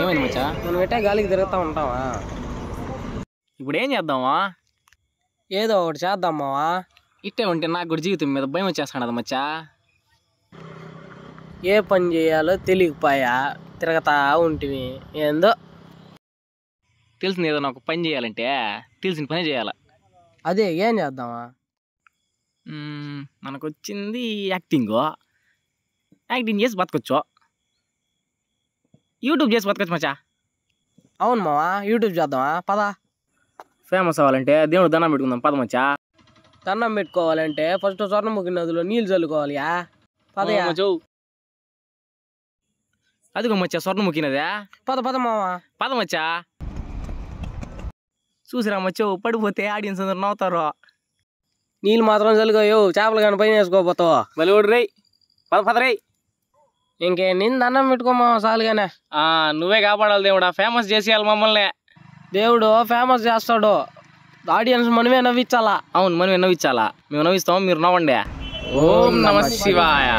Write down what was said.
ఏమైంది మచ్చా? మనం ఎట్టే గాలికి తిరుగుతూ ఉంటావా? ఇప్పుడు ఏం చేద్దామా? ఏదో ఒకటి చేద్దాం మావా. ఇట్టే ఉంటే నాకు కూడా జీవితం మీద భయం వచ్చేస్తాడు మచ్చా. ఏ పని చేయాలో తెలియకపోయా తిరగతా ఉంటుంది. ఏందో తెలిసింది ఏదో నాకు పని చేయాలంటే తెలిసిన పని చేయాలి. అదే ఏం చేద్దామా? మనకు వచ్చింది యాక్టింగ్ చేసి బతకొచ్చు. యూట్యూబ్ చేసి బతకొచ్చు మచ్చా. అవును మావా, యూట్యూబ్ చేద్దామా? పద. ఫేమస్ అవ్వాలంటే దేవుడు దండం పెట్టుకుందాం పద మచ్చా. దండం పెట్టుకోవాలంటే ఫస్ట్ స్వర్ణముఖి నదిలో నీళ్ళు చల్లుకోవాలియా. పదయా. అదిగో మచ్చా స్వర్ణముఖినదే. పద పద మావా. పద మచ్చా. చూసిరా మచ్చో, పడిపోతే ఆడియన్స్ అందరు నవ్వుతారు. నీళ్ళు మాత్రం చల్లుకోయో, చేపలు కానీ పైన వేసుకోపోతావు. బలివాడు రే. పద పద రే. ఇంకే నేను దండం పెట్టుకోమా చాలుగానే. నువ్వే కాపాడాలి దేవుడా, ఫేమస్ చేసేయాలి మమ్మల్ని. దేవుడు ఫేమస్ చేస్తాడు, ఆడియన్స్ మనమే నవ్వించాలా. అవును, మనమే నవ్వించాలా. మేము నవ్విస్తాం, మీరు నవ్వండి. ఓం నమః శివాయ.